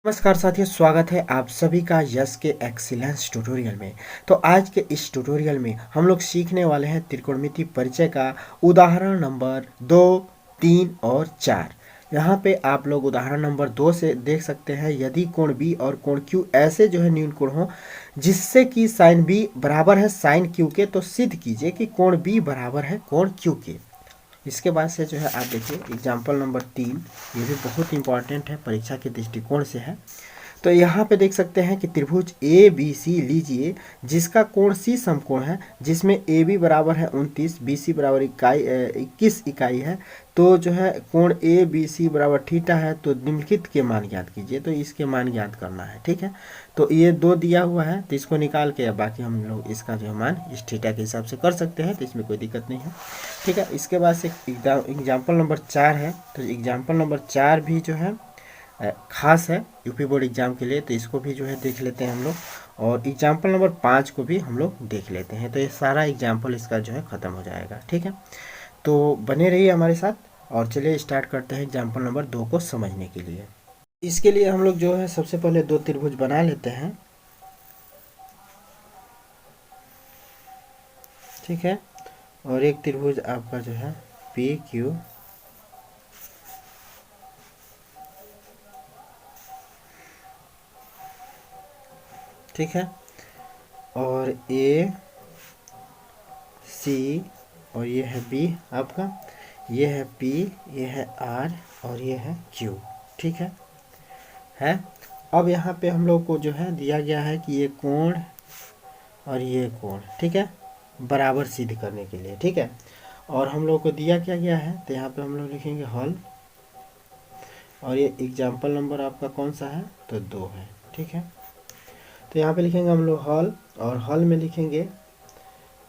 नमस्कार साथियों, स्वागत है आप सभी का यश के एक्सीलेंस ट्यूटोरियल में। तो आज के इस ट्यूटोरियल में हम लोग सीखने वाले हैं त्रिकोणमिति परिचय का उदाहरण नंबर 2, 3 और 4। यहाँ पे आप लोग उदाहरण नंबर 2 से देख सकते हैं, यदि कोण बी और कोण क्यू ऐसे जो है न्यून कोण हो जिससे कि साइन बी बराबर है साइन क्यू के, तो सिद्ध कीजिए कि कोण बी बराबर है कोण क्यू के। इसके बाद से जो है आप देखिए एग्जाम्पल नंबर 3, ये भी बहुत इंपॉर्टेंट है, परीक्षा के दृष्टिकोण से है। तो यहाँ पे देख सकते हैं कि त्रिभुज ए बी सी लीजिए जिसका कोण सी समकोण है, जिसमें ए बी बराबर है 29, बी सी बराबर 21 इकाई है। तो जो है कोण ए बी सी बराबर थीटा है, तो निम्नलिखित के मान ज्ञात कीजिए। तो इसके मान ज्ञात करना है, ठीक है। तो ये 2 दिया हुआ है, तो इसको निकाल के बाकी हम लोग इसका जो मान इस थीटा के हिसाब से कर सकते हैं, तो इसमें कोई दिक्कत नहीं है, ठीक है। इसके बाद से एग्जाम्पल नंबर 4 है। तो एग्जाम्पल नंबर 4 भी जो है खास है यूपी बोर्ड एग्जाम के लिए, तो इसको भी जो है देख लेते हैं हम लोग। और एग्जाम्पल नंबर 5 को भी हम लोग देख लेते हैं। तो ये सारा एग्जाम्पल इसका जो है ख़त्म हो जाएगा, ठीक है। तो बने रहिए हमारे साथ और चलिए स्टार्ट करते हैं एग्जाम्पल नंबर 2 को समझने के लिए। इसके लिए हम लोग जो है सबसे पहले 2 त्रिभुज बना लेते हैं, ठीक है। और एक त्रिभुज आपका जो है पी क्यू ठीक है, और ए सी और ये है बी आपका, ये है पी, ये है आर और ये है क्यू, ठीक है। अब यहाँ पे हम लोग को जो है दिया गया है कि ये कोण और ये कोण, ठीक है, बराबर सिद्ध करने के लिए, ठीक है। और हम लोग को दिया क्या गया है, तो यहाँ पे हम लोग लिखेंगे हल। और ये एग्जाम्पल नंबर आपका कौन सा है, तो 2 है, ठीक है। तो यहाँ पे लिखेंगे हम लोग हल, और हल में लिखेंगे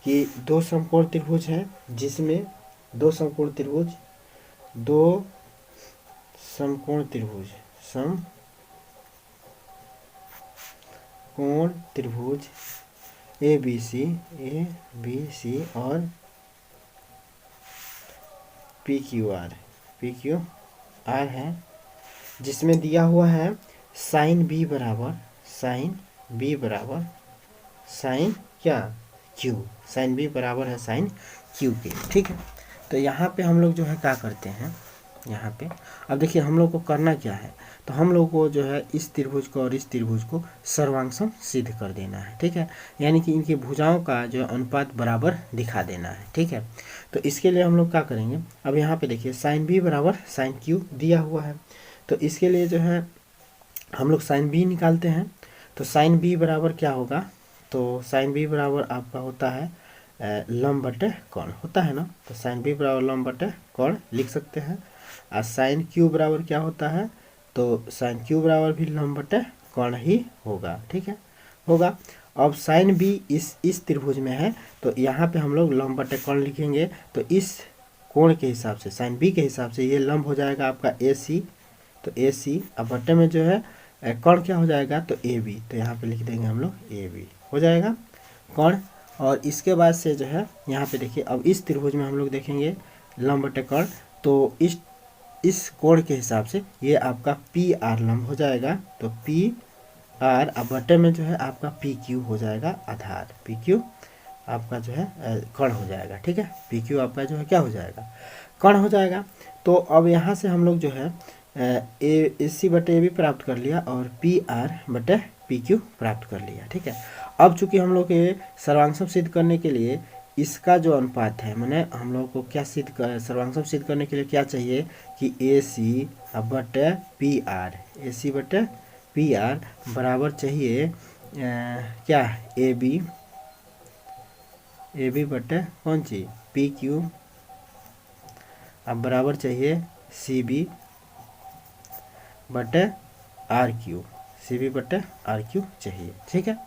कि 2 समकोण त्रिभुज है, जिसमें 2 समकोण त्रिभुज, 2 समकोण त्रिभुज, समकोण त्रिभुज ए बी सी और पी क्यू आर है, जिसमें दिया हुआ है साइन बी बराबर साइन क्या क्यू, साइन बी बराबर है साइन क्यू के, ठीक है। तो यहाँ पे हम लोग जो है क्या करते हैं, यहाँ पे अब देखिए हम लोग को करना क्या है, तो हम लोग को जो है इस त्रिभुज को और इस त्रिभुज को सर्वांगसम सिद्ध कर देना है, ठीक है। यानी कि इनकी भुजाओं का जो अनुपात बराबर दिखा देना है, ठीक है। तो इसके लिए हम लोग क्या करेंगे, अब यहाँ पे देखिए साइन बी बराबर साइन क्यू दिया हुआ है, तो इसके लिए जो है हम लोग साइन बी निकालते हैं। तो साइन बी बराबर क्या होगा, तो साइन बी बराबर आपका होता है लंब बटे कोण होता है ना, तो साइन बी बराबर लंब बटे कोण लिख सकते हैं। और साइन क्यू बराबर क्या होता है, तो साइन क्यू बराबर भी लंब बटे कोण ही होगा, ठीक है, होगा। अब साइन बी इस त्रिभुज में है, तो यहाँ पे हम लोग लंब बटे कोण लिखेंगे। तो इस कोण के हिसाब से साइन बी के हिसाब से ये लंब हो जाएगा आपका ए सी, तो ए सी, अब बटे में जो है कोण क्या हो जाएगा, तो ए बी, तो यहाँ पे लिख देंगे हम लोग ए बी हो जाएगा कोण। और इसके बाद से जो है यहाँ पे देखिए, अब इस त्रिभुज में हम लोग देखेंगे लंब बटे कोण, तो इस कोण के हिसाब से ये आपका पी आर लंब हो जाएगा, तो पी आर, अब बटे में जो है आपका पी क्यू हो जाएगा आधार, पी क्यू आपका जो है कोण हो जाएगा, ठीक है। पी क्यू आपका जो है क्या हो जाएगा, कोण हो जाएगा। तो अब यहाँ से हम लोग जो है ए सी बटे ए भी प्राप्त कर लिया और पी आर बटे पी क्यू प्राप्त कर लिया, ठीक है। अब चूंकि हम लोग के सर्वांगसम सिद्ध करने के लिए इसका जो अनुपात है, मैंने हम लोग को क्या सर्वांगसम सिद्ध करने के लिए क्या चाहिए कि ए सी बटे पी आर, ए सी बटे पी आर बराबर चाहिए क्या ए बी बटे कौन सी पी क्यू, अब बराबर चाहिए सी बी बटे आर क्यू, सी बी बटे आर क्यू चाहिए, ठीक है,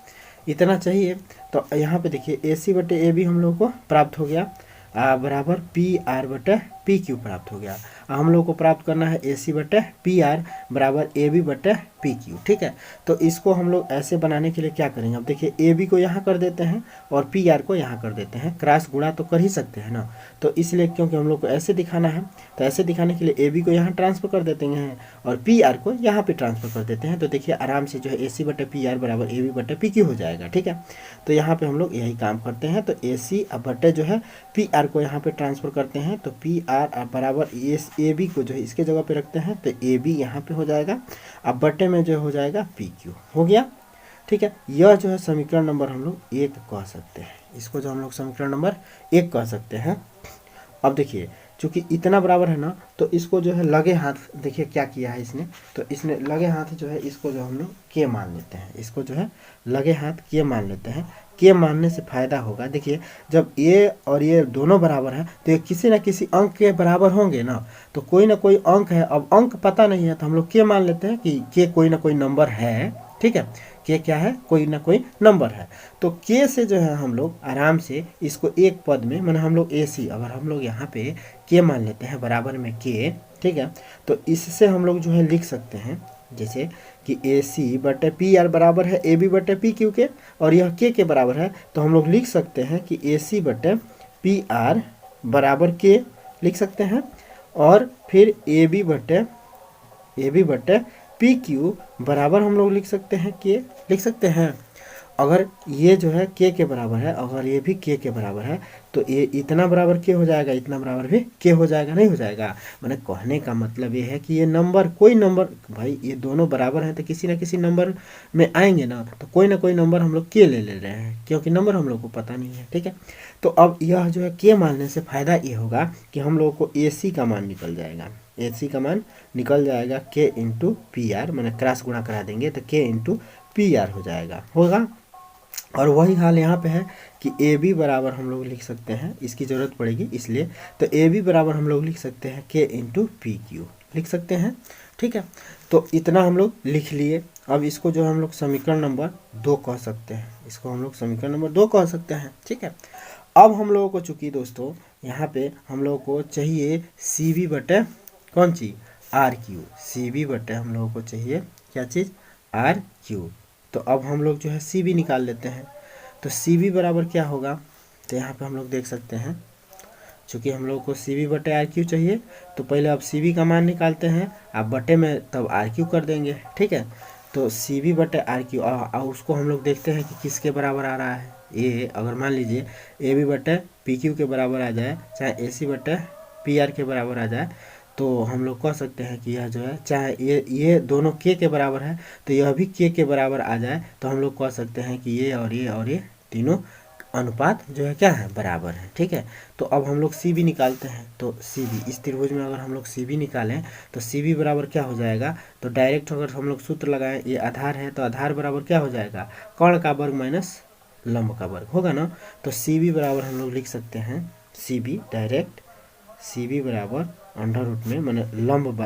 इतना चाहिए। तो यहाँ पे देखिए ए सी बटे ए बी हम लोग को प्राप्त हो गया बराबर पी आर बटे पी क्यू प्राप्त हो गया। अब हम लोग को प्राप्त करना है ए सी बटे पी आर बराबर ए बी बटे पी क्यू। ठीक है, तो इसको हम लोग ऐसे बनाने के लिए क्या करेंगे, अब देखिए ए बी को यहाँ कर देते हैं और पी आर को यहाँ कर देते हैं, क्रॉस गुणा तो कर ही सकते हैं ना, तो इसलिए क्योंकि हम लोग को ऐसे दिखाना है तो ऐसे दिखाने के लिए ए बी को यहाँ ट्रांसफर कर देते हैं और पी आर को यहाँ पे ट्रांसफर कर देते हैं। तो देखिए आराम से जो है ए सी बटे पी आर बराबर ए बी बटे पी क्यू हो जाएगा। ठीक है, तो यहाँ पे हम लोग यही काम करते हैं, तो ए सी बटे जो है पी आर को यहाँ पे ट्रांसफर करते हैं, तो पी आर बराबर ए बी को जो है इसके जगह पे रखते हैं, तो ए बी यहाँ पे हो जाएगा, अब बटे में जो हो जाएगा पी क्यू हो गया। ठीक है, यह जो है समीकरण नंबर हम लोग 1 कह सकते हैं, इसको जो हम लोग समीकरण नंबर 1 कह सकते हैं। अब देखिए चूंकि इतना बराबर है ना, तो इसको जो है लगे हाथ, देखिए क्या किया है इसने, तो इसने लगे हाथ जो है इसको जो हम लोग के मान लेते हैं, इसको जो है लगे हाथ के मान लेते हैं। के मानने से फायदा होगा, देखिए जब ये और ये दोनों बराबर है तो ये किसी न किसी अंक के बराबर होंगे ना, तो कोई ना कोई अंक है, अब अंक पता नहीं है तो हम लोग के मान लेते हैं कि के कोई ना कोई नंबर है। ठीक है, के क्या है, कोई ना कोई नंबर है, तो के से जो है हम लोग आराम से इसको एक पद में, मैंने हम लोग ए सी, अगर हम लोग यहाँ पे के मान लेते हैं बराबर में के, ठीक है, तो इससे हम लोग जो है लिख सकते हैं जैसे कि ए सी बटे पी आर बराबर है ए बी बटे पी क्यू के, और यह के बराबर है, तो हम लोग लिख सकते हैं कि ए सी बटे पी आर बराबर के लिख सकते हैं, और फिर ए बी बटे पी क्यू बराबर हम लोग लिख सकते हैं के लिख सकते हैं। अगर ये जो है के बराबर है, अगर ये भी के बराबर है, तो ये इतना बराबर के हो जाएगा, इतना बराबर भी के हो जाएगा, नहीं हो जाएगा। मैंने कहने का मतलब ये है कि ये नंबर, कोई नंबर, भाई ये दोनों बराबर हैं तो किसी न किसी नंबर में आएंगे ना, तो कोई ना कोई नंबर हम लोग के ले रहे हैं, क्योंकि नंबर हम लोग को पता नहीं है। ठीक है, तो अब यह जो है के मानने से फायदा ये होगा कि हम लोग को ए सी का मान निकल जाएगा, ए सी का मान निकल जाएगा के इंटू पी आर, मैंने क्रॉस गुणा करा देंगे तो के इंटू पी आर हो जाएगा, होगा। और वही हाल यहाँ पे है कि ए बी बराबर हम लोग लिख सकते हैं, इसकी ज़रूरत पड़ेगी इसलिए, तो ए बी बराबर हम लोग लिख सकते हैं के इंटू पी क्यू लिख सकते हैं। ठीक है, तो इतना हम लोग लिख लिए। अब इसको जो हम लोग समीकरण नंबर 2 कह सकते हैं, इसको हम लोग समीकरण नंबर 2 कह सकते हैं। ठीक है, अब हम लोगों को चूँकि दोस्तों यहाँ पे हम लोगों को चाहिए सी बी बटे कौन चीज़, आर क्यू, सी बी बटे हम लोगों को चाहिए क्या चीज़, आर क्यू। तो अब हम लोग जो है सी बी निकाल लेते हैं, तो सी बी बराबर क्या होगा, तो यहाँ पे हम लोग देख सकते हैं, चूँकि हम लोग को सी बी बटे आर क्यू चाहिए, तो पहले अब सी बी का मान निकालते हैं, आप बटे में तब आर क्यू कर देंगे। ठीक है, तो सी बी बटे आर क्यू, और उसको हम लोग देखते हैं कि किसके बराबर आ रहा है। ये अगर मान लीजिए ए बी बटे पी क्यू के बराबर आ जाए, चाहे ए सी बटे पी आर के बराबर आ जाए, तो हम लोग कह सकते हैं कि यह जो है, चाहे ये दोनों के बराबर है, तो यह भी के बराबर आ जाए, तो हम लोग कह सकते हैं कि ये और ये तीनों अनुपात जो है क्या है, बराबर है। ठीक है, तो अब हम लोग सी बी निकालते हैं, तो सी बी, इस त्रिभुज में अगर हम लोग सी बी निकालें तो सी बी बराबर क्या हो जाएगा, तो डायरेक्ट अगर हम लोग सूत्र लगाएं, ये आधार है तो आधार बराबर क्या हो जाएगा, कर्ण का वर्ग माइनस लंब का वर्ग होगा ना। तो सी बी बराबर हम लोग लिख सकते हैं, C B direct C B बराबर अंडर रूट में मैंने लंब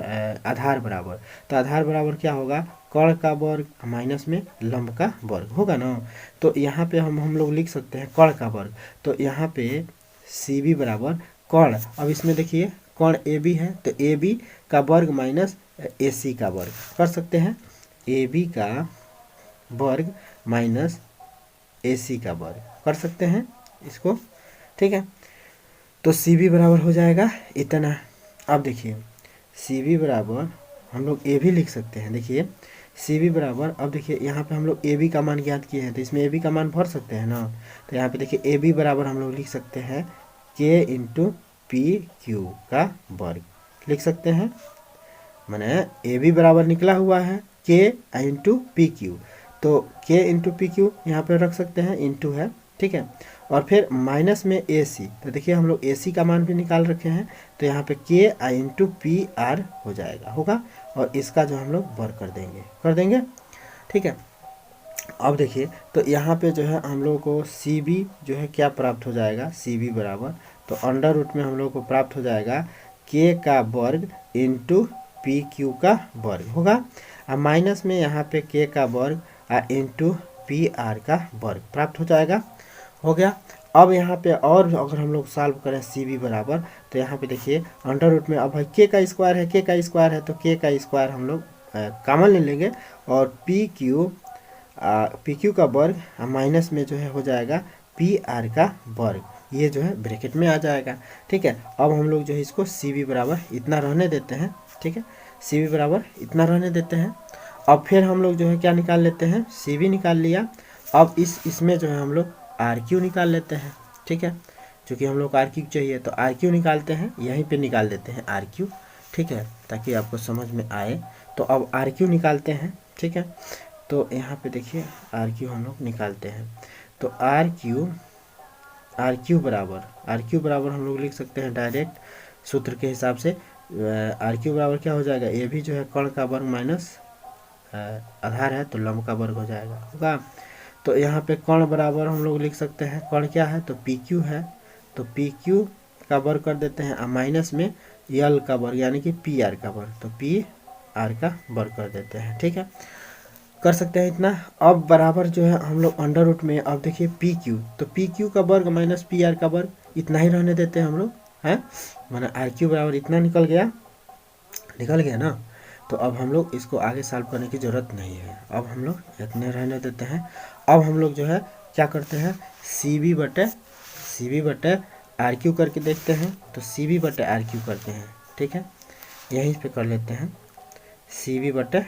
आधार बराबर, तो आधार बराबर क्या होगा, कर्ण का वर्ग माइनस में लंब का वर्ग होगा ना। तो यहाँ पे हम लोग लिख सकते हैं कर्ण का वर्ग, तो यहाँ पे सी बी बराबर कर्ण, अब इसमें देखिए कर्ण ए बी है, तो ए बी का वर्ग माइनस ए सी का वर्ग कर सकते हैं, ए बी का वर्ग माइनस ए सी का वर्ग कर सकते हैं इसको। ठीक है, तो सी बी बराबर हो जाएगा इतना। अब देखिए सी बी बराबर हम लोग ए भी लिख सकते हैं, देखिए सी बी बराबर, अब देखिए यहाँ पे हम लोग ए बी का मान ज्ञात किए हैं, तो इसमें ए बी का मान भर सकते हैं ना, तो यहाँ पे देखिए ए बी बराबर हम लोग लिख सकते हैं के इंटू पी क्यू का वर्ग लिख सकते हैं, मैंने ए बी बराबर निकला हुआ है के इंटू पी क्यू, तो के इंटू पी क्यू यहाँ पे रख सकते हैं, इंटू है। ठीक है, और फिर माइनस में ए सी, तो देखिए हम लोग ए सी का मान भी निकाल रखे हैं, तो यहाँ पे के इंटू पी आर हो जाएगा, होगा, और इसका जो हम लोग वर्ग कर देंगे। ठीक है, अब देखिए तो यहाँ पे जो है हम लोग को सी बी जो है क्या प्राप्त हो जाएगा, सी बी बराबर, तो अंडर रूट में हम लोग को प्राप्त हो जाएगा के का वर्ग इंटू पी क्यू का वर्ग होगा, और माइनस में यहाँ पे के का वर्ग इंटू पी आर का वर्ग प्राप्त हो जाएगा, हो गया। अब यहाँ पे और अगर हम लोग सॉल्व करें सी बी बराबर, तो यहाँ पे देखिए अंडर रूट में अब भाई के का स्क्वायर है, के का स्क्वायर है, तो के का स्क्वायर हम लोग कॉमन ले लेंगे और पी क्यू का वर्ग माइनस में जो है हो जाएगा पी आर का वर्ग, ये जो है ब्रैकेट में आ जाएगा। ठीक है, अब हम लोग जो है इसको सी बी बराबर इतना रहने देते हैं। ठीक है, सी बी बराबर इतना रहने देते हैं। अब फिर हम लोग जो है क्या निकाल लेते हैं, सी बी निकाल लिया। अब इसमें जो है हम लोग आर क्यू निकाल लेते हैं। ठीक है, चूँकि हम लोग आर क्यू चाहिए तो आर क्यू निकालते हैं, यहीं पे निकाल देते हैं आर क्यू। ठीक है, ताकि आपको समझ में आए। तो अब आर क्यू निकालते हैं। ठीक है, तो यहाँ पे देखिए आर क्यू हम लोग निकालते हैं। तो आर क्यू बराबर हम लोग लिख सकते हैं डायरेक्ट सूत्र के हिसाब से। आर क्यू बराबर क्या हो जाएगा, ये भी जो है कर्ण का वर्ग माइनस आधार है तो लंब का वर्ग हो जाएगा होगा। तो यहाँ पे कर्ण बराबर हम लोग लिख सकते हैं, कर्ण क्या है तो पी क्यू है, तो पी क्यू का वर्ग कर देते हैं माइनस में यल का वर्ग यानी कि पी आर का वर्ग, तो पी आर का वर्ग कर देते हैं। ठीक है, कर सकते हैं इतना। अब बराबर जो है हम लोग अंडर रूट में, अब देखिए पी क्यू, तो पी क्यू का वर्ग माइनस पी आर का वर्ग इतना ही रहने देते हैं हम लोग, हैं माना आर क्यू बराबर इतना निकल गया ना। तो अब हम लोग इसको आगे सॉल्व करने की ज़रूरत नहीं है, अब हम लोग इतने रहने देते हैं। अब हम लोग जो है क्या करते हैं, सी बी बटे आर क्यू करके देखते हैं। तो सी बी बटे आर क्यू करते हैं। ठीक है, यहीं पे कर लेते हैं सी बी बटे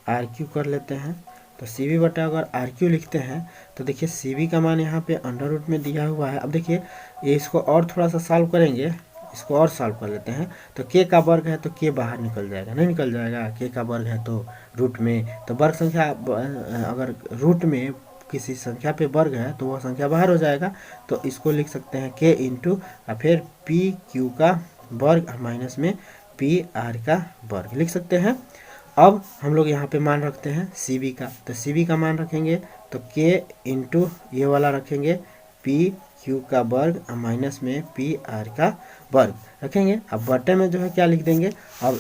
आर क्यू कर लेते हैं। तो सी बी बटे अगर आर क्यू लिखते हैं तो देखिए सी बी का मान यहाँ पे अंडर रूट में दिया हुआ है। अब देखिए ये इसको और थोड़ा सा सॉल्व करेंगे, इसको और सॉल्व कर लेते हैं। तो के का वर्ग है तो के बाहर निकल जाएगा, नहीं निकल जाएगा, के का वर्ग है तो रूट में, तो वर्ग संख्या अगर रूट में किसी संख्या पे वर्ग है तो वह संख्या बाहर हो जाएगा। तो इसको लिख सकते हैं के इंटू फिर पी क्यू का वर्ग माइनस में पी आर का वर्ग लिख सकते हैं। अब हम लोग यहाँ पे मान रखते हैं सी बी का, तो सी बी का मान रखेंगे तो के इंटू ये वाला रखेंगे पी क्यू का वर्ग माइनस में पी आर का वर्ग रखेंगे। अब बटे में जो है क्या लिख देंगे, अब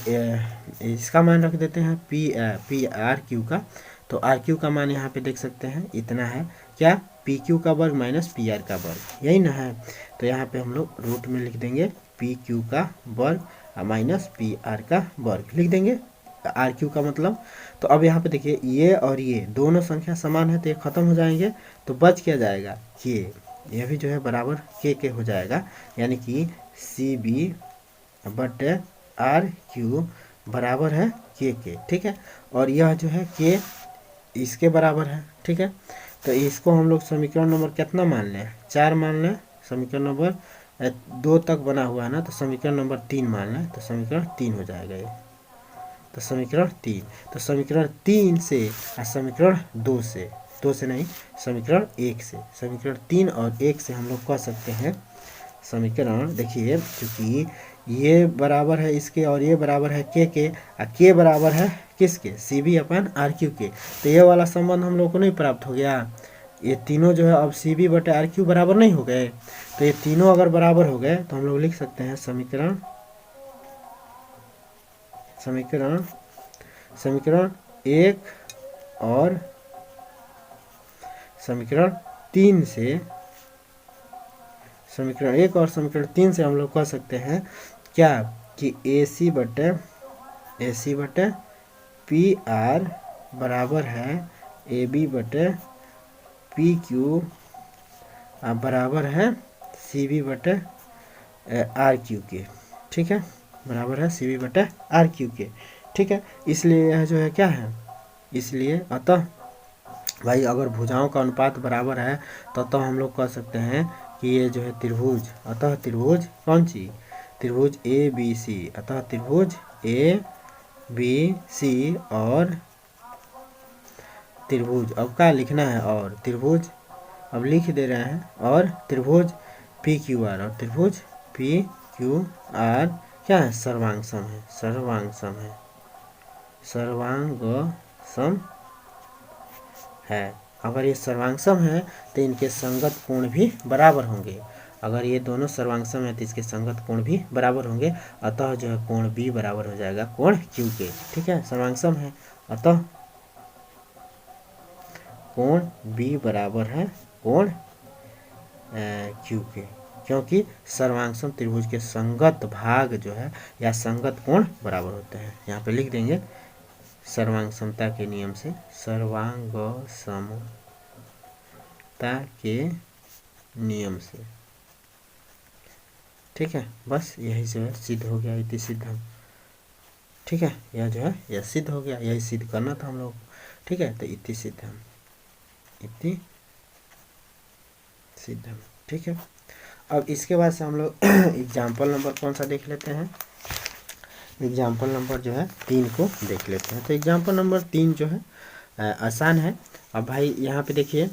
इसका मान रख देते हैं पी आर क्यू का। तो आर क्यू का मान यहाँ पे देख सकते हैं इतना है, क्या पी क्यू का वर्ग माइनस पी आर का वर्ग, यही ना है। तो यहाँ पे हम लोग रूट में लिख देंगे पी क्यू का वर्ग माइनस पी आर का वर्ग लिख देंगे, आर क्यू का मतलब। तो अब यहाँ पे देखिए ये और ये दोनों संख्या समान है तो ये खत्म हो जाएंगे, तो बच क्या जाएगा के, यह भी जो है बराबर के हो जाएगा, यानी कि सी बी बटे आर क्यू बराबर है के। ठीक है, और यह जो है के इसके बराबर है। ठीक है, तो इसको हम लोग समीकरण नंबर कितना मान लें, 4 मान लें। समीकरण नंबर 2 तक बना हुआ है ना, तो समीकरण नंबर 3 मान लें, तो समीकरण 3 हो जाएगा ये। तो समीकरण 3, तो समीकरण 3 से और समीकरण 2 से नहीं, समीकरण 1 से, समीकरण 3 और 1 से हम लोग कह सकते हैं समीकरण, देखिए क्योंकि ये बराबर है इसके और ये बराबर है के और के बराबर है किसके, C B upon R Q के, तो ये वाला संबंध हम लोग को नहीं प्राप्त हो गया। ये तीनों जो है अब सी बी बटे आर क्यू बराबर नहीं हो गए, तो ये तीनों अगर बराबर हो गए तो हम लोग लिख सकते हैं समीकरण 1 और समीकरण 3 से, समीकरण 1 और समीकरण 3 से हम लोग कह सकते हैं क्या कि ए सी बटे पी आर बराबर है ए बी बटे पी क्यू बराबर है सी बी बटे आर क्यू के। ठीक है, बराबर है सी बी बटे आर क्यू के। ठीक है, इसलिए यह जो है क्या है, इसलिए अतः भाई अगर भुजाओं का अनुपात बराबर है तो हम लोग कह सकते हैं कि ये जो है त्रिभुज, अतः त्रिभुज कौन सी, त्रिभुज ए बी सी, अतः त्रिभुज ए बी सी और त्रिभुज, अब क्या लिखना है, और त्रिभुज अब लिख दे रहे हैं, और त्रिभुज पी क्यू आर, और त्रिभुज पी क्यू आर क्या है, सर्वांग सम है। अगर ये सर्वांगसम है तो इनके संगत कोण भी बराबर होंगे, अगर ये दोनों सर्वांगसम है तो इसके संगत कोण भी बराबर होंगे, अतः जो है कोण बी बराबर हो जाएगा कोण क्यू के। ठीक है, सर्वांगसम है अतः कोण बी बराबर है कोण क्यू के, क्योंकि सर्वांगसम त्रिभुज के संगत भाग जो है या संगत कोण बराबर होते हैं। यहाँ पे लिख देंगे सर्वांग समता के नियम से, सर्वांग समता के नियम से, ठीक है। बस यही जो है सिद्ध हो गया, इति सिद्धम, ठीक है। यह जो है यह सिद्ध हो गया, यही सिद्ध करना था हम लोग, ठीक है। तो इति सिद्धम, इति सिद्धम, ठीक है। अब इसके बाद से हम लोग एग्जाम्पल नंबर कौन सा देख लेते हैं, एग्जाम्पल नंबर जो है 3 को देख लेते हैं। तो एग्जाम्पल नंबर 3 जो है आसान है। अब भाई यहाँ पे देखिए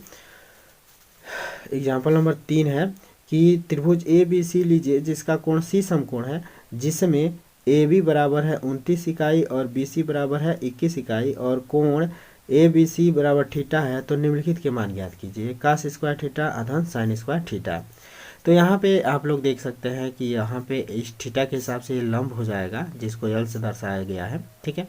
एग्जाम्पल नंबर 3 है कि त्रिभुज ए बी सी लीजिए जिसका कोण सी समकोण है, जिसमें ए बी बराबर है 29 इकाई और बी सी बराबर है 21 इकाई और कोण ए बी सी बराबर थीटा है, तो निम्नलिखित के मान ज्ञात कीजिए। कास स्क्वायर थीटा अधन साइन स्क्वायर थीटा। तो यहाँ पे आप लोग देख सकते हैं कि यहाँ पे इस थीटा के हिसाब से ये लंब हो जाएगा, जिसको एल से दर्शाया गया है, ठीक है।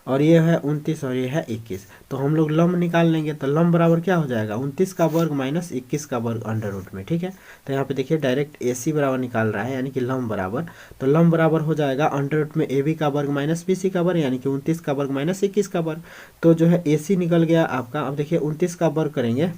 और ये है 29 और ये है 21, तो हम लोग लंब निकाल लेंगे। तो लंब बराबर क्या हो जाएगा, 29 का वर्ग माइनस 21 का वर्ग अंडर रूट में, ठीक है। तो यहाँ पे देखिए डायरेक्ट ए सी बराबर निकाल रहा है, यानी कि लंब बराबर, तो लंब बराबर हो जाएगा अंडर रूट में ए बी का वर्ग माइनस बी सी का वर्ग, यानी कि 29 का वर्ग माइनस 21 का वर्ग। तो जो है ए सी निकल गया आपका। अब देखिए 29 का वर्ग करेंगे,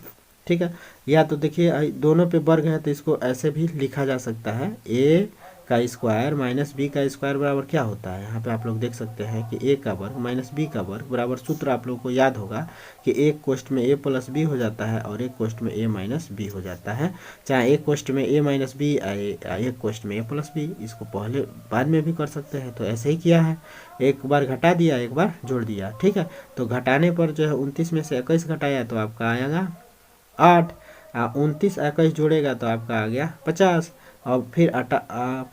ठीक है। या तो देखिए दोनों पे वर्ग है तो इसको ऐसे भी लिखा जा सकता है, ए का स्क्वायर माइनस बी का स्क्वायर बराबर क्या होता है। यहाँ पे आप लोग देख सकते हैं कि ए का वर्ग माइनस बी का वर्ग बराबर, सूत्र आप लोगों को याद होगा कि एक कोष्ठ में ए प्लस बी हो जाता है और एक कोष्ठ में ए माइनस बी हो जाता है। चाहे एक कोष्ठ में ए माइनस बी, एक कोष्ठ में ए प्लस बी, इसको पहले बाद में भी कर सकते हैं। तो ऐसे ही किया है, एक बार घटा दिया एक बार जोड़ दिया, ठीक है। तो घटाने पर जो है 29 में से 21 घटाया तो आपका आएगा 8, 29 21 जोड़ेगा तो आपका आ गया 50, और फिर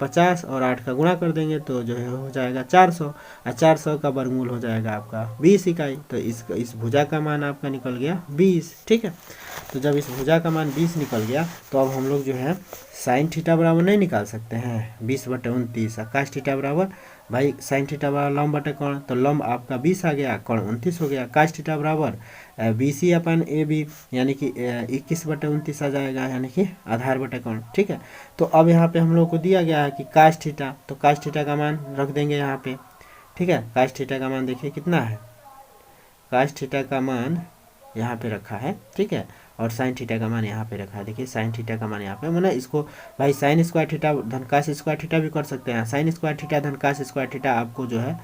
50 और 8 का गुणा कर देंगे तो जो है हो जाएगा 400, और 400 का वर्गमूल हो जाएगा आपका 20 इकाई। तो इस भुजा का मान आपका निकल गया 20, ठीक है। तो जब इस भुजा का मान 20 निकल गया तो अब हम लोग जो है साइन थीटा बराबर नहीं निकाल सकते हैं, 20/29, आकाश थीटा बराबर भाई साइन थीटा बराबर लंब बटे कोण, तो लंब आपका 20 आ गया, कोण 29 हो गया। काश थीटा बराबर BC अपन AB, यानी कि 21/29 आ जाएगा, यानी कि आधार बटे कोण, ठीक है। तो अब यहाँ पे हम लोग को दिया गया है कि काश थीटा, तो काश थीटा का मान रख देंगे यहाँ पे, ठीक है। काश थीटा का मान देखिए कितना है, काश थीटा का मान यहाँ पे रखा है, ठीक है। और साइन थीटा का मान यहाँ पे रखा है, देखिए साइन थीटा का मान यहाँ पे, मैंने इसको भाई साइन स्क्वायर थीटा धन काश स्क्वायर थीटा भी कर सकते हैं। साइन स्क्वायर थीटा धन काश स्क्वायर थीटा आपको जो है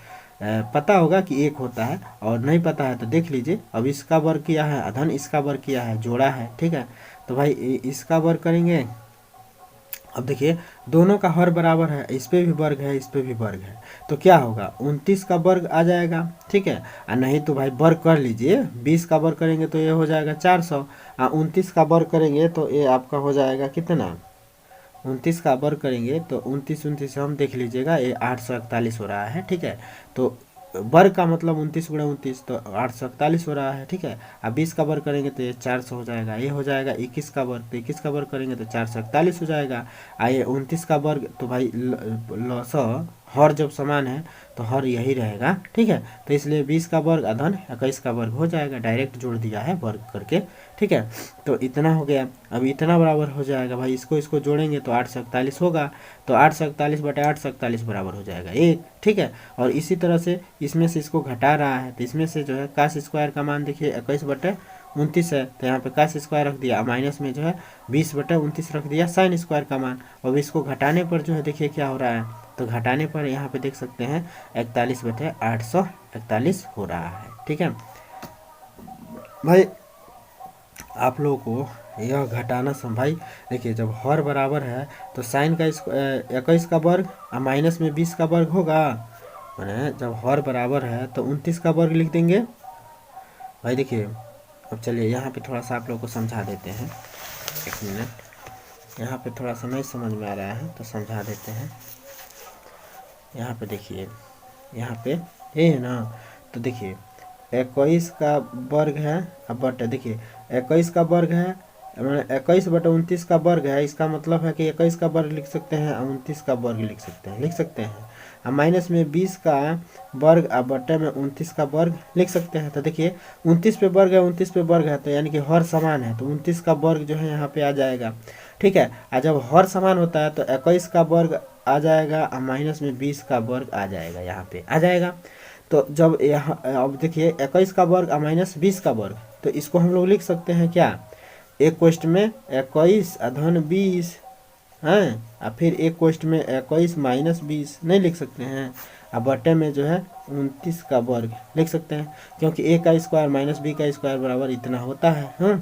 पता होगा कि एक होता है, और नहीं पता है तो देख लीजिए। अब इसका वर्ग किया है, धन इसका वर्ग किया है, जोड़ा है, ठीक है। तो भाई इसका वर्ग करेंगे। अब देखिए दोनों का हर बराबर है, इस पे भी वर्ग है, इस पे भी वर्ग है, तो क्या होगा 29 का वर्ग आ जाएगा, ठीक है। और नहीं तो भाई वर्ग कर लीजिए, 20 का वर्ग करेंगे तो ये हो जाएगा 400, और 29 का वर्ग करेंगे तो ये आपका हो जाएगा कितना, 29 का वर्ग करेंगे तो 29 हम देख लीजिएगा, ये 841 हो रहा है, ठीक है। तो वर्ग का मतलब 29 × 29 तो 841 हो रहा है, ठीक है। अब 20 का वर्ग करेंगे तो ये 400 हो जाएगा, ये हो जाएगा 21 का वर्ग, तो 21 का वर्ग करेंगे तो 441 हो जाएगा। आइए 29 का वर्ग, तो भाई हर जब समान है तो हर यही रहेगा, ठीक है। तो इसलिए 20 का वर्ग अधन 21 का वर्ग हो जाएगा, डायरेक्ट जोड़ दिया है वर्ग करके, ठीक है। तो इतना हो गया। अब इतना बराबर हो जाएगा भाई, इसको जोड़ेंगे तो 841 होगा, तो 841/841 बराबर हो जाएगा 1, ठीक है। और इसी तरह से इसमें से इसको घटा रहा है, तो इसमें से जो है काश स्क्वायर का मान देखिए 21/29 है, तो यहाँ पे काश स्क्वायर रख दिया, माइनस में जो है 20/29 रख दिया साइन स्क्वायर का मान। अब इसको घटाने पर जो है देखिए क्या हो रहा है, तो घटाने पर यहाँ पे देख सकते हैं 41/841 हो रहा है, ठीक है भाई। आप लोगों को यह घटाना भाई देखिए, जब हर बराबर है तो साइन का 21 का वर्ग और माइनस में 20 का वर्ग होगा, मैंने जब हर बराबर है तो 29 का वर्ग लिख देंगे भाई। देखिए अब चलिए यहाँ पे थोड़ा सा आप लोगों को समझा देते हैं, 1 मिनट, यहाँ पे थोड़ा सा नहीं समझ में आ रहा है तो समझा देते हैं। यहाँ पे देखिए, यहाँ पे ये है ना, तो देखिए 21 का वर्ग है, अब बटे देखिए 21 का वर्ग है, 21/29 का वर्ग है, इसका मतलब है कि 21 का वर्ग लिख सकते हैं और 29 का वर्ग लिख सकते हैं, और माइनस में 20 का वर्ग और बटे में 29 का वर्ग लिख सकते हैं। तो देखिए 29 पे वर्ग है, 29 पे वर्ग है, तो यानी कि हर समान है, तो 29 का वर्ग जो है यहाँ पे आ जाएगा। ठीक है, और जब हर समान होता है तो 21 का वर्ग आ जाएगा और माइनस में 20 का वर्ग आ जाएगा, यहाँ पे आ जाएगा। तो जब यहाँ अब देखिए 21 का वर्ग और माइनस 20 का वर्ग, तो इसको हम लोग लिख सकते हैं क्या, एक क्वेश्चन में 21 धन 20 हैं, और फिर एक क्वेश्चन में 21 माइनस 20 नहीं लिख सकते हैं, और बटे में जो है 29 का वर्ग लिख सकते हैं, क्योंकि ए का स्क्वायर माइनस बी का स्क्वायर बराबर इतना होता है।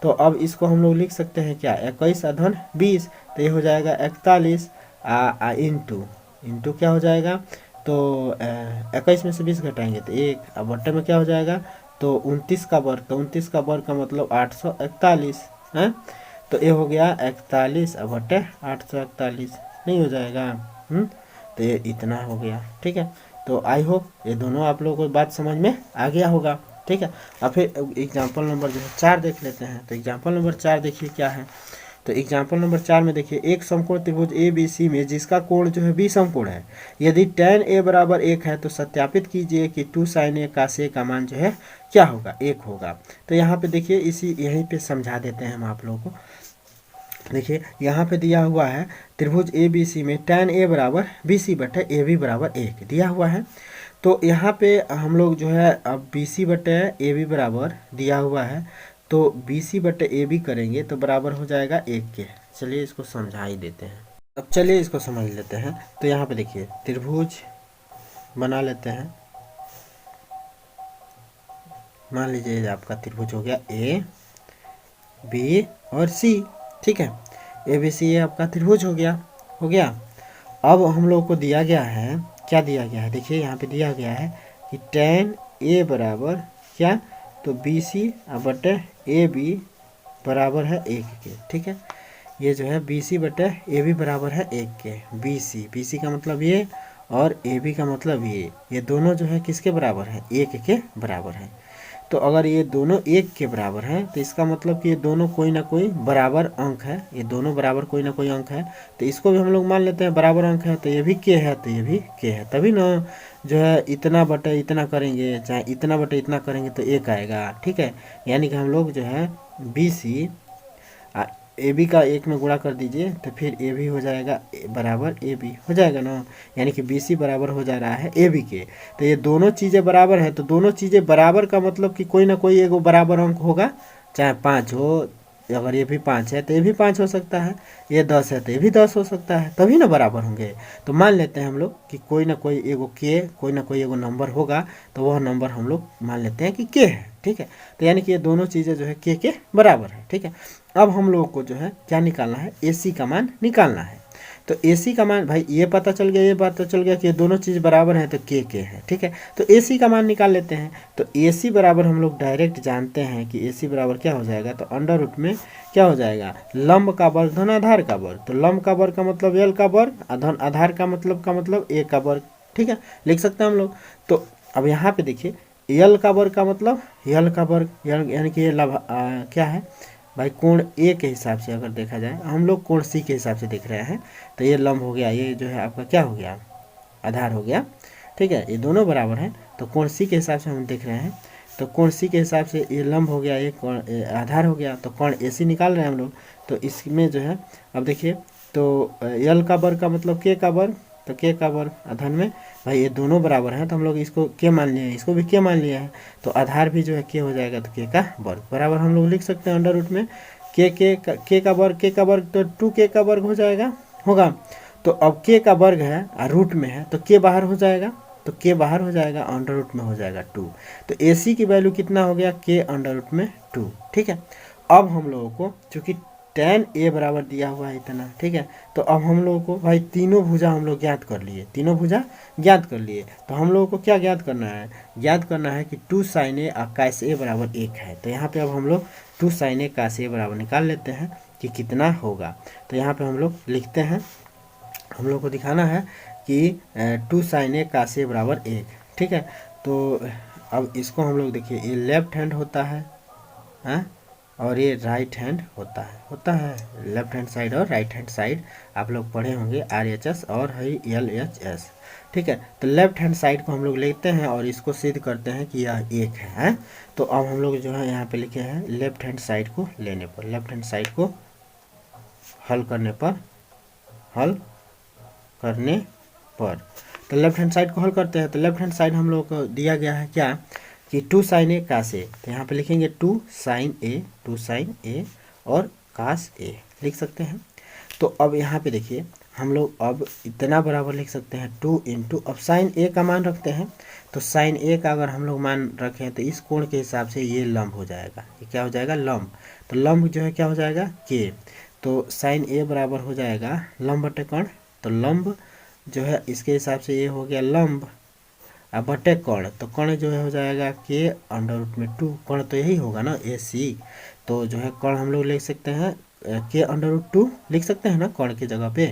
तो अब इसको हम लोग लिख सकते हैं क्या, 21 धन 20, तो ये हो जाएगा 41 इंटू क्या हो जाएगा, तो 21 में से 20 घटाएंगे तो 1, अब बट्टे में क्या हो जाएगा, तो 29 का वर्ग, तो 29 का वर्ग का मतलब 841 है। तो ये हो गया 41 अब बटे 841 नहीं हो जाएगा। तो ये इतना हो गया। ठीक है, तो आई होप ये दोनों आप लोगों को बात समझ में आ गया होगा। ठीक है, अब फिर एग्जाम्पल नंबर जो है 4 देख लेते हैं। तो एग्जाम्पल नंबर 4 देखिए क्या है। तो एग्जाम्पल नंबर 4 में देखिए, एक समकोण त्रिभुज ए बी सी में जिसका कोण जो है बी समकोण है, यदि tan a बराबर 1 है तो सत्यापित कीजिए कि 2 sin a cos a का मान जो है क्या होगा, 1 होगा। तो यहाँ पे देखिए यहीं पे समझा देते हैं हम आप लोगों को। देखिए यहाँ पे दिया हुआ है त्रिभुज ए बी सी में tan a बराबर बी सी बटे ए बी बराबर 1 दिया हुआ है। तो यहाँ पे हम लोग जो है अब बी सी बटे ए बी बराबर दिया हुआ है, तो बी सी बटे ए बी करेंगे तो बराबर हो जाएगा 1 के। चलिए इसको समझा ही देते हैं। अब चलिए इसको समझ लेते हैं। तो यहाँ पे देखिए त्रिभुज बना लेते हैं। मान लीजिए आपका त्रिभुज हो गया ए बी और सी। ठीक है, ए बी सी आपका त्रिभुज हो गया। अब हम लोग को दिया गया है, क्या दिया गया है, देखिए यहाँ पे दिया गया है कि tan a बराबर क्या, तो बी सी बटे ए बी बराबर है 1 के। ठीक है, ये जो है बी सी बटे ए बी बराबर है 1 के। बी सी का मतलब ये और ए बी का मतलब ये दोनों जो है किसके बराबर है, 1 के बराबर है। तो अगर ये दोनों 1 के बराबर हैं तो इसका मतलब कि ये दोनों कोई ना कोई बराबर अंक है, ये दोनों बराबर कोई ना कोई अंक है। तो इसको भी हम लोग मान लेते हैं बराबर अंक है, तो ये भी के है तो ये भी के है, तभी ना जो है इतना बटे इतना करेंगे, चाहे इतना बटे इतना करेंगे तो 1 आएगा। ठीक है, यानी कि हम लोग जो है बी सी ए बी का 1 में गुणा कर दीजिए तो फिर ए बी हो जाएगा बराबर ए बी हो जाएगा ना, यानी कि बी सी बराबर हो जा रहा है ए बी के। तो ये दोनों चीज़ें बराबर है, तो दोनों चीज़ें बराबर का मतलब कि कोई ना कोई एगो बराबर अंक होगा, चाहे 5 हो, अगर ये भी 5 है तो ये भी 5 हो सकता है, ये 10 है तो ये भी 10 हो सकता है, तभी ना बराबर होंगे। तो मान लेते हैं हम लोग कि कोई ना कोई एगो के, कोई ना कोई एगो नंबर होगा, तो वह नंबर हम लोग मान लेते हैं कि के है। ठीक है, तो यानी कि ये दोनों चीज़ें जो है के बराबर है। ठीक है, अब हम लोगों को जो है क्या निकालना है, ए सी का मान निकालना है। तो ए सी का मान भाई ये पता चल गया, ये पता चल गया कि ये दोनों चीज़ बराबर हैं तो के है। ठीक है, तो ए सी का मान निकाल लेते हैं। तो ए सी बराबर हम लोग डायरेक्ट जानते हैं कि ए सी बराबर क्या हो जाएगा, तो अंडर रूट में क्या हो जाएगा, लंब का वर्ग धन आधार का वर्ग। तो लंब का वर्ग का मतलब एल का वर्ग, धन आधार का मतलब ए का वर्ग। ठीक है, लिख सकते हैं हम लोग। तो अब यहाँ पे देखिए एल का वर्ग का मतलब एल का वर्ग, यानी कि ये क्या है भाई, कोण ए के हिसाब से अगर देखा जाए, हम लोग कोण सी के हिसाब से देख रहे हैं, तो ये लंब हो गया, ये जो है आपका क्या हो गया, आधार हो गया। ठीक है, ये दोनों बराबर हैं तो कोण सी के हिसाब से हम देख रहे हैं, तो कोण सी के हिसाब से ये लंब हो गया, ये कोण आधार हो गया, तो कोण ए सी निकाल रहे हैं हम लोग। तो इसमें जो है अब देखिए, तो एल का वर्ग का मतलब के का वर्ग, तो के का वर्ग धन में भाई ये दोनों बराबर हैं, तो हम लोग इसको के मान लिए हैं, इसको भी के मान लिया है, तो आधार भी जो है के हो जाएगा, तो के का वर्ग बराबर हम लोग लिख सकते हैं अंडर रूट में के का वर्ग, तो 2 का वर्ग हो जाएगा होगा। तो अब के का वर्ग है और रूट में है तो के बाहर हो जाएगा, तो के बाहर हो जाएगा, अंडर रूट में हो जाएगा 2। तो ए सी की वैल्यू कितना हो गया, के अंडर रूट में 2। ठीक है, अब हम लोगों को चूँकि tan a बराबर दिया हुआ है इतना। ठीक है, तो अब हम लोगों को भाई तीनों भुजा हम लोग ज्ञात कर लिए, तीनों भुजा ज्ञात कर लिए। तो हम लोगों को क्या ज्ञात करना है, ज्ञात करना है कि 2 sin a और cos a बराबर 1 है। तो यहाँ पे अब हम लोग 2 sin a cos a बराबर निकाल लेते हैं कि कितना होगा। तो यहाँ पे हम लोग लिखते हैं, हम लोग को दिखाना है कि 2 sin a cos a बराबर 1। ठीक है, तो अब इसको हम लोग देखिए, ये लेफ्ट हैंड होता है, हाँ और ये राइट हैंड होता है लेफ्ट हैंड साइड और राइट हैंड साइड आप लोग पढ़े होंगे RHS और है LHS। ठीक है, तो लेफ्ट हैंड साइड को हम लोग लेते हैं और इसको सिद्ध करते हैं कि यह एक है। तो अब हम लोग जो है यहाँ पे लिखे हैं लेफ्ट हैंड साइड को लेने पर, लेफ्ट हैंड साइड को हल करने पर तो लेफ्ट हैंड साइड को हल करते हैं। तो लेफ्ट हैंड साइड हम लोग को दिया गया है क्या कि 2 sin A cos A, तो यहाँ पे लिखेंगे 2 sin A और cos A लिख सकते हैं। तो अब यहाँ पे देखिए हम लोग अब इतना बराबर लिख सकते हैं 2 इंटू, अब साइन A का मान रखते हैं। तो साइन A का अगर हम लोग मान रखें तो इस कोण के हिसाब से ये लंब हो जाएगा, ये क्या हो जाएगा लंब। तो लंब जो है क्या हो जाएगा K, तो साइन A बराबर हो जाएगा लंब बटे कर्ण। तो लंब जो है इसके हिसाब से ये हो गया लंब, अब बटे कर्ण, तो कर्ण जो है हो जाएगा के अंडर रूट में 2, कर्ण तो यही होगा ना AC। तो जो है कर्ण हम लोग लिख सकते हैं के अंडर रूट 2 लिख सकते हैं ना कर्ण की जगह पे।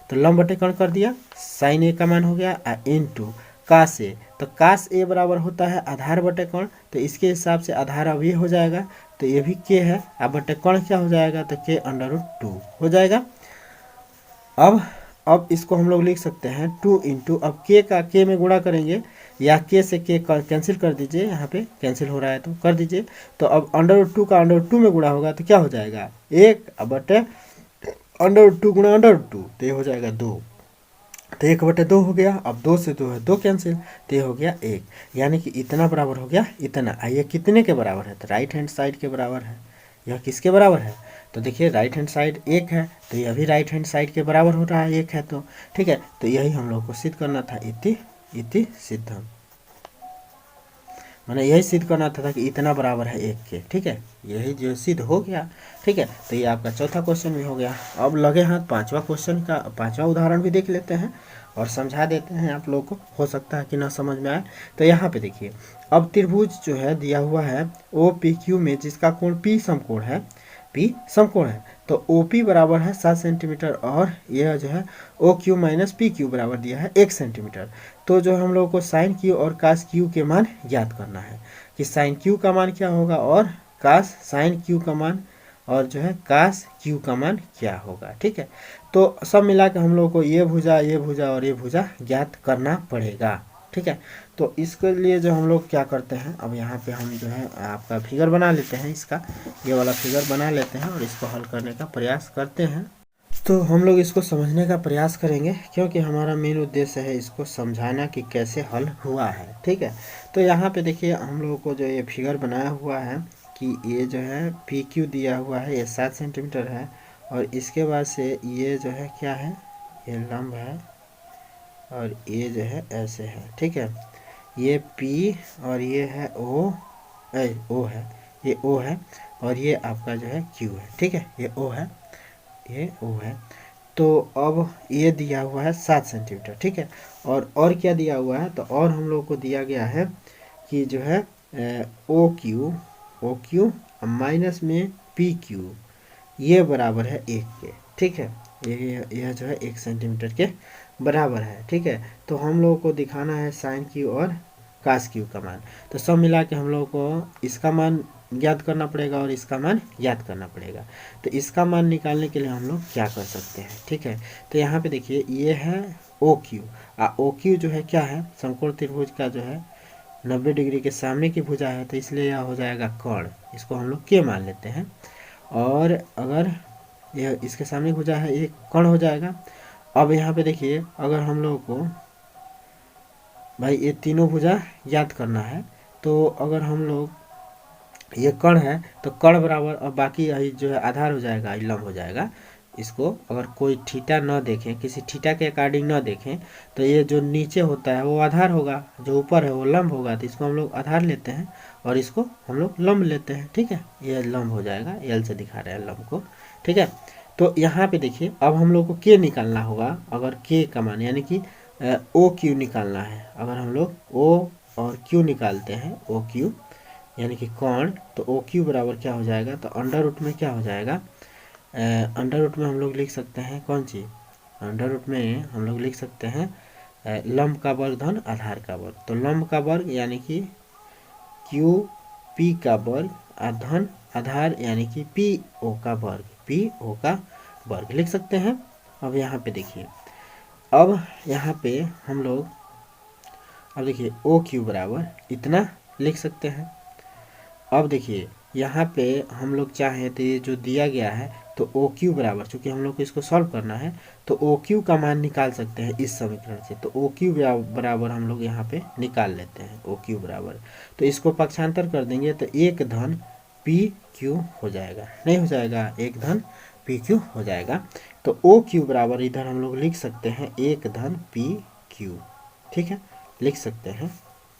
तो लंब बटे कर्ण कर दिया, साइन A का मान हो गया इंटू कास A, तो कास A बराबर होता है आधार बटे कर्ण, तो इसके हिसाब से आधार अब ये हो जाएगा, तो ये भी के है, अब बटे कर्ण क्या हो जाएगा तो के अंडर रूट 2 हो जाएगा। अब इसको हम लोग लिख सकते हैं 2 इंटू, अब के में गुणा करेंगे या के से के कैंसिल कर दीजिए, यहाँ पे कैंसिल हो रहा है तो कर दीजिए। तो अब अंडर रूट 2 का अंडर रूट 2 में गुणा होगा तो क्या हो जाएगा 1, अब बटे अंडर रूट 2 गुणा अंडर रूट 2, तो ये हो जाएगा 2, तो 1 बटे 2 हो गया। अब 2 से 2 है 2 कैंसिल, तो ये हो गया 1, यानी कि इतना बराबर हो गया इतना। ये कितने के बराबर है तो राइट हैंड साइड के बराबर है। यह किसके बराबर है तो देखिए राइट हैंड साइड 1 है, तो यह भी राइट हैंड साइड के बराबर हो रहा है 1 है तो ठीक है। तो यही हम लोग को सिद्ध करना था, इति सिद्धम, मैंने यही सिद्ध करना था कि इतना बराबर है 1 के। ठीक है, यही जो सिद्ध हो गया। ठीक है, तो ये आपका चौथा क्वेश्चन भी हो गया। अब लगे हाथ पांचवा क्वेश्चन का पांचवा उदाहरण भी देख लेते हैं और समझा देते हैं आप लोगों को, हो सकता है कि ना समझ में आए। तो यहाँ पे देखिए अब त्रिभुज जो है दिया हुआ है OPQ में जिसका कोण P समकोण है, P समकोण है, तो OP बराबर है 7 सेंटीमीटर और यह जो है OQ माइनस PQ बराबर दिया है 1 सेंटीमीटर। तो जो हम लोगों को साइन Q और कास Q के मान ज्ञात करना है कि साइन Q का मान क्या होगा और कास साइन Q का मान और जो है कास Q का मान क्या होगा। ठीक है, तो सब मिला के हम लोग को ये भुजा और ये भुजा ज्ञात करना पड़ेगा। ठीक है, तो इसके लिए जो हम लोग क्या करते हैं, अब यहाँ पे हम जो है आपका फिगर बना लेते हैं, इसका ये वाला फिगर बना लेते हैं और इसको हल करने का प्रयास करते हैं। तो हम लोग इसको समझने का प्रयास करेंगे क्योंकि हमारा मेन उद्देश्य है इसको समझाना कि कैसे हल हुआ है। ठीक है, तो यहाँ पे देखिए हम लोगों को जो ये फिगर बनाया हुआ है कि ये जो है PQ दिया हुआ है, ये 7 सेंटीमीटर है और इसके बाद से ये जो है क्या है, ये लंब है और ये जो है ऐसे है। ठीक है, ये P और ये है O है, ये O है और ये आपका जो है Q है। ठीक है, ये O है, ये O है। तो अब ये दिया हुआ है 7 सेंटीमीटर। ठीक है, और क्या दिया हुआ है तो और हम लोग को दिया गया है कि जो है OQ माइनस में PQ ये बराबर है 1 के। ठीक है, यह जो है 1 सेंटीमीटर के बराबर है। ठीक है, तो हम लोगों को दिखाना है साइन Q और कास Q का मान। तो सब मिला के हम लोगों को इसका मान ज्ञात करना पड़ेगा और इसका मान ज्ञात करना पड़ेगा। तो इसका मान निकालने के लिए हम लोग क्या कर सकते हैं। ठीक है, तो यहाँ पे देखिए ये है OQ, OQ जो है क्या है, समकोण त्रिभुज का जो है 90 डिग्री के सामने की भुजा है, तो इसलिए यह हो जाएगा कर्ण, इसको हम लोग के मान लेते हैं। और अगर यह इसके सामने भुजा है ये कर्ण हो जाएगा। अब यहाँ पे देखिए अगर हम लोगों को भाई ये तीनों भुजा याद करना है, तो अगर हम लोग ये कर्ण है तो कर्ण बराबर और बाकी यही जो है आधार हो जाएगा, लंब हो जाएगा। इसको अगर कोई थीटा न देखें, किसी थीटा के अकॉर्डिंग न देखें, तो ये जो नीचे होता है वो आधार होगा, जो ऊपर है वो लंब होगा। तो इसको हम लोग आधार लेते हैं और इसको हम लोग लंब लेते हैं। ठीक है, ये लंब हो जाएगा, एल से दिखा रहे हैं लंब को। ठीक है, तो यहाँ पे देखिए अब हम लोग को के निकालना होगा। अगर के का मान यानी कि OQ निकालना है, अगर हम लोग O और Q निकालते हैं, OQ यानी कि कर्ण, तो OQ बराबर क्या हो जाएगा तो अंडर रूट में क्या हो जाएगा, अंडर रूट में हम लोग लिख सकते हैं कौन सी, अंडर रूट में हम लोग लिख सकते हैं लंब का वर्ग धन आधार का वर्ग। तो लंब का वर्ग यानी कि QP का वर्ग धन आधार यानी कि पी ओ का वर्ग, पी ओ का वर्ग लिख सकते हैं। अब यहाँ पे देखिए, अब यहाँ पे हम लोग अब देखिए ओ क्यू बराबर इतना लिख सकते हैं। अब देखिए यहाँ पे हम लोग चाहें तो ये जो दिया गया है तो ओ क्यू बराबर, चूँकि हम लोग को इसको सॉल्व करना है तो ओ क्यू का मान निकाल सकते हैं इस समीकरण से। तो ओ क्यू बराबर हम लोग यहाँ पे निकाल लेते हैं, ओ क्यू बराबर, तो इसको पक्षांतर कर देंगे तो एक धन पी क्यू हो जाएगा, नहीं हो जाएगा, एक धन पी क्यू हो जाएगा। तो ओ क्यू बराबर इधर हम लोग लिख सकते हैं एक धन पी क्यू, ठीक है, लिख सकते हैं,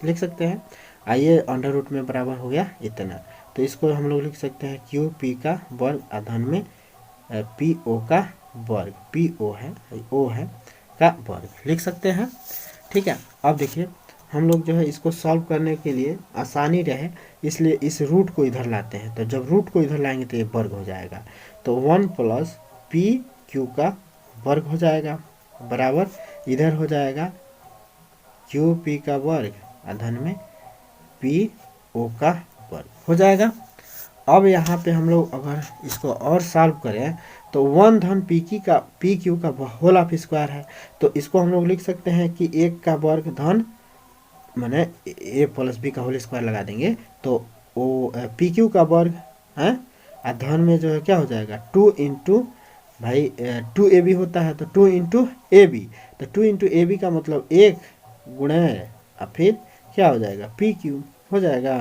लिख सकते हैं। आइए अंडर रूट में बराबर हो गया इतना, तो इसको हम लोग लिख सकते हैं क्यू पी का वर्ग आधन में पी ओ का वर्ग, पी ओ है, ओ है का वर्ग लिख सकते हैं, ठीक है। अब देखिए हम लोग जो है इसको सॉल्व करने के लिए आसानी रहे इसलिए इस रूट को इधर लाते हैं। तो जब रूट को इधर लाएंगे तो ये वर्ग हो जाएगा, तो 1 प्लस पी क्यू का वर्ग हो जाएगा बराबर इधर हो जाएगा क्यू पी का वर्ग आधन में पी ओ का वर्ग हो जाएगा। अब यहाँ पे हम लोग अगर इसको और सॉल्व करें तो 1 धन पी क्यू का होल ऑफ स्क्वायर है, तो इसको हम लोग लिख सकते हैं कि 1 का वर्ग धन माने ए प्लस बी का होल स्क्वायर लगा देंगे तो ओ पी क्यू का वर्ग है और धन में जो है क्या हो जाएगा 2 इंटू भाई 2 ए बी होता है तो 2 इंटू ए बी, तो 2 इंटू ए बी का मतलब 1 गुणे और फिर क्या हो जाएगा पी क्यू हो जाएगा।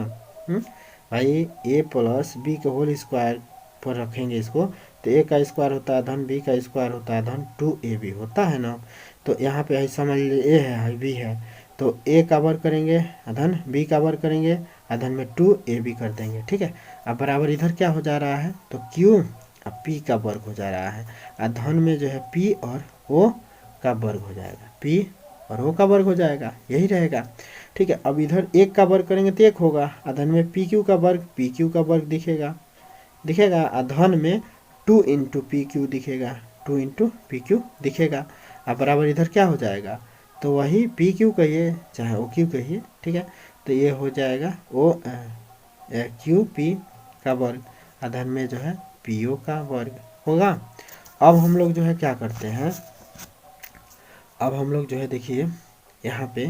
भाई ए प्लस बी का होल स्क्वायर पर रखेंगे इसको तो ए का स्क्वायर होता है धन बी का स्क्वायर होता है धन 2ab होता है ना। तो यहाँ पे है समझ लीजिए ए है बी है तो ए का वर्ग करेंगे धन बी का वर्ग करेंगे धन में 2ab कर देंगे, ठीक है। अब बराबर इधर क्या हो जा रहा है तो क्यू अब पी का वर्ग हो जा रहा है धन में जो है पी और ओ का वर्ग हो जाएगा, पी और ओ का वर्ग हो जाएगा, यही रहेगा, ठीक है। अब इधर 1 का वर्ग करेंगे तो 1 होगा धन में पी क्यू का वर्ग दिखेगा दिखेगा धन में 2 इंटू पी क्यू दिखेगा, 2 इंटू पी क्यू दिखेगा। अब बराबर इधर क्या हो जाएगा तो वही पी क्यू कहिए चाहे ओ क्यू कहिए, ठीक है। तो ये हो जाएगा ओ क्यू पी का वर्ग धन में जो है पी ओ का वर्ग होगा। अब हम लोग जो है क्या करते हैं, अब हम लोग जो है देखिए यहाँ पे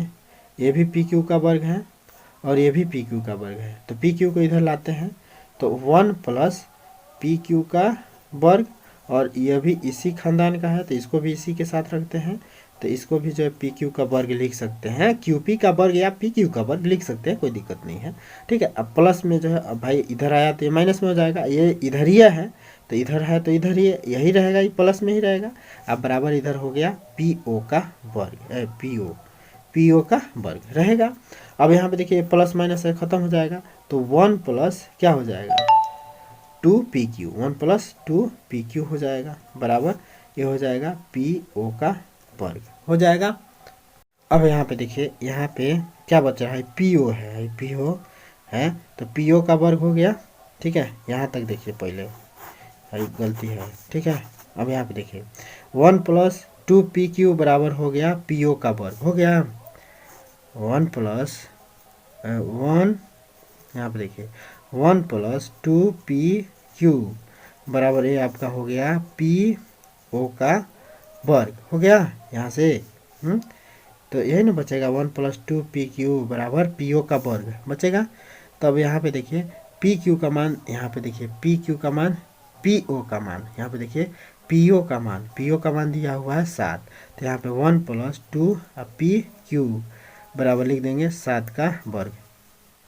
ये भी पी क्यू का वर्ग है और ये भी पी क्यू का वर्ग है, तो पी क्यू को इधर लाते हैं तो 1 प्लस पी क्यू का वर्ग और यह भी इसी खानदान का है तो इसको भी इसी के साथ रखते हैं, तो इसको भी जो है पी क्यू का वर्ग लिख सकते हैं, क्यू पी का वर्ग या पी क्यू का वर्ग लिख सकते हैं, कोई दिक्कत नहीं है, ठीक है। अब प्लस में जो है अब भाई इधर आया तो ये माइनस में हो जाएगा, ये इधर ही है तो इधर है तो इधर ही यही रहेगा, ये प्लस में ही रहेगा। अब बराबर इधर हो गया पी ओ का वर्ग, पी ओ का वर्ग रहेगा। अब यहाँ पे देखिए प्लस माइनस है खत्म हो जाएगा तो 1 प्लस क्या हो जाएगा 2 P Q, 1 plus 2 P Q हो जाएगा बराबर ये हो जाएगा पी ओ का वर्ग हो जाएगा। अब यहाँ पे देखिए यहाँ पे क्या बच रहा है पी ओ है, पी ओ है तो पी ओ का वर्ग हो गया, ठीक है। यहाँ तक देखिए पहले गलती है, ठीक है। अब यहाँ पे देखिए 1 प्लस 2 पी क्यू बराबर हो गया पी ओ का वर्ग हो गया, 1 प्लस 1 यहाँ पे देखिए 1 प्लस 2 पी क्यू बराबर ये आपका हो गया पी ओ का वर्ग हो गया यहाँ से, तो यही ना बचेगा 1 प्लस 2 पी क्यू बराबर पी ओ का वर्ग बचेगा। तब यहाँ पे देखिए पी क्यू का मान, यहाँ पे देखिए पी क्यू का मान पी ओ का मान, यहाँ पे देखिए पी ओ का मान दिया हुआ है 7, तो यहाँ पे 1 प्लस 2 पी क्यू बराबर लिख देंगे 7 का वर्ग,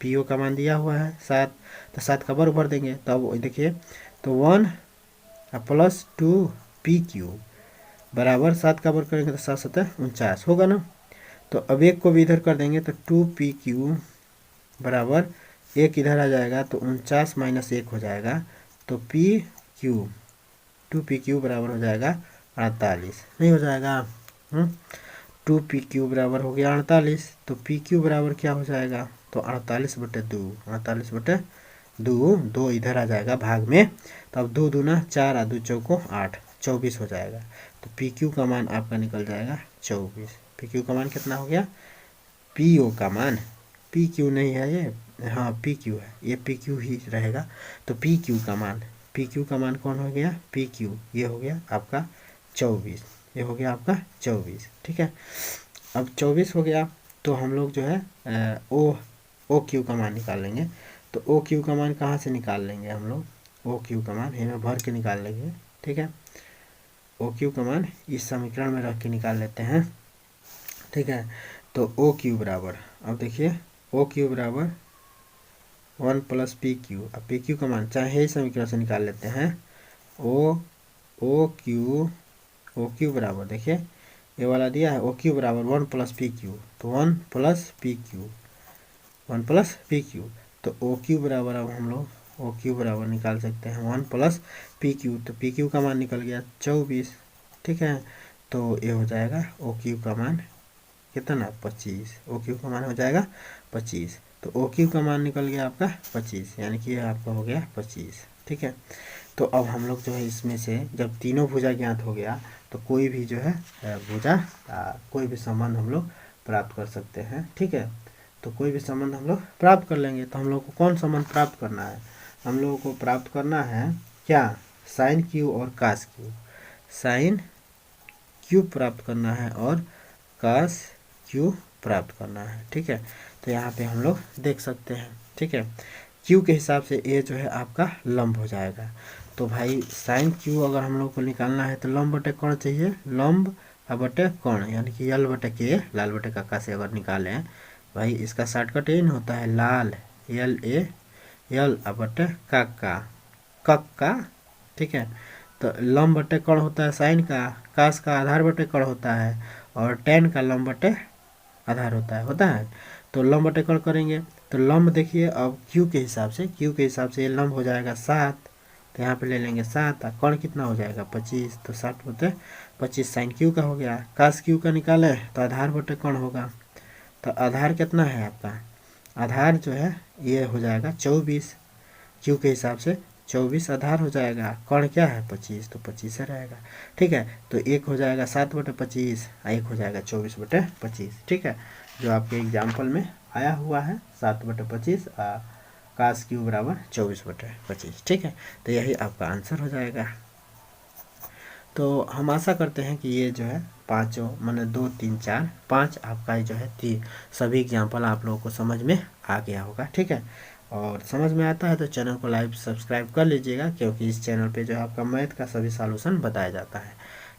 पी ओ का मान दिया हुआ है 7 तो 7 का वर्ग भर देंगे। तब देखिए तो 1 प्लस 2 पी क्यू बराबर 7 का वर्ग करेंगे तो 7 7 49 होगा ना। तो अब एक को भी इधर कर देंगे तो 2 पी क्यू बराबर एक इधर आ जाएगा तो 49 माइनस 1 हो जाएगा तो पी क्यू 2 पी क्यू बराबर हो जाएगा 48, नहीं हो जाएगा 2 पी क्यू बराबर हो गया 48 तो पी क्यू बराबर क्या हो जाएगा तो 48/2, 48/2, 2 इधर आ जाएगा भाग में तो अब 2 दूना 4 और 2 चौको 8, 24 हो जाएगा। तो पी क्यू का मान आपका निकल जाएगा 24, पी क्यू का मान कितना हो गया पी ओ का मान, पी क्यू नहीं है ये हाँ पी क्यू है, ये पी क्यू ही रहेगा। तो पी क्यू का मान कौन हो गया, पी क्यू, ये हो गया आपका 24, ये हो गया आपका 24, ठीक है। अब 24 हो गया तो हम लोग जो है ओ क्यू का मान निकाल लेंगे। तो ओ क्यू का मान कहाँ से निकाल लेंगे हम लोग, ओ क्यू का मान में भर के निकाल लेंगे, ठीक है। ओ क्यू का मान इस समीकरण में रख के निकाल लेते हैं, ठीक है। तो ओ क्यू बराबर, अब देखिए ओ क्यू बराबर 1 प्लस पी क्यू, अब पी क्यू का मान चाहे इस समीकरण से निकाल लेते हैं। ओ क्यू बराबर देखिए ये वाला दिया है, ओ क्यू बराबर 1 प्लस पी क्यू, तो 1 plus P Q, 1 plus P Q. तो ओ क्यू बराबर अब हम लोग ओ क्यू बराबर निकाल सकते हैं 1 प्लस पी क्यू, तो पी क्यू का मान निकल गया 24, ठीक है। तो ये हो जाएगा ओ क्यू का मान कितना 25, ओ क्यू का मान हो जाएगा 25। तो ओ क्यू का मान निकल गया आपका 25, यानी कि ये आपका हो गया 25, ठीक है। तो अब हम लोग जो है इसमें से जब तीनों भुजा ज्ञात हो गया तो कोई भी जो है भुजा कोई भी संबंध हम लोग प्राप्त कर सकते हैं, ठीक है। तो कोई भी संबंध हम लोग प्राप्त कर लेंगे। तो हम लोग को कौन संबंध प्राप्त करना है, हम लोगों को प्राप्त करना है क्या, साइन क्यू और कास क्यू, साइन क्यू प्राप्त करना है और कास क्यू प्राप्त करना है, ठीक है। तो यहाँ पे हम लोग देख सकते हैं, ठीक है। क्यू के हिसाब से ए जो है आपका लंब हो जाएगा। तो भाई साइन क्यू अगर हम लोग को निकालना है तो लंब बटे कौन चाहिए, लंब बटे कौन, यानी कि यल बटे के, लाल बटे काका से अगर निकालें भाई इसका शॉर्टकट यही होता है, लाल यल ए यल बटे काका कक्का, ठीक है। तो लंब बटे कण होता है साइन का, कास का आधार बटे कण होता है, और टेन का लंब बटे आधार होता है। तो लंब बटे कण करेंगे तो लंब देखिए अब क्यू के हिसाब से, क्यू के हिसाब से ये लंब हो जाएगा 7, तो यहाँ पे ले लेंगे 7, कण कितना हो जाएगा 25, तो 60 बटे 25 साइन क्यू का हो गया। कास क्यू का निकाले तो आधार बटे कण होगा, तो आधार कितना है आपका, आधार जो है ये हो जाएगा 24, क्यू के हिसाब से 24 आधार हो जाएगा, कण क्या है 25, तो 25 रहेगा, ठीक है। तो एक हो जाएगा 7 बटे 25, एक हो जाएगा 24 बटे 25, ठीक है। जो आपके एग्जाम्पल में आया हुआ है 7 बटे 25 कास क्यू बराबर 24 बटे 25, ठीक है। तो यही आपका आंसर हो जाएगा। तो हम आशा करते हैं कि ये जो है पाँचों मैंने 2 3 4 5 आपका जो है सभी एग्जाम्पल आप लोगों को समझ में आ गया होगा, ठीक है। और समझ में आता है तो चैनल को लाइक सब्सक्राइब कर लीजिएगा, क्योंकि इस चैनल पे जो है आपका मैथ का सभी सॉल्यूशन बताया जाता है।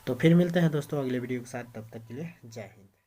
तो फिर मिलते हैं दोस्तों अगले वीडियो के साथ, तब तक के लिए जय हिंद।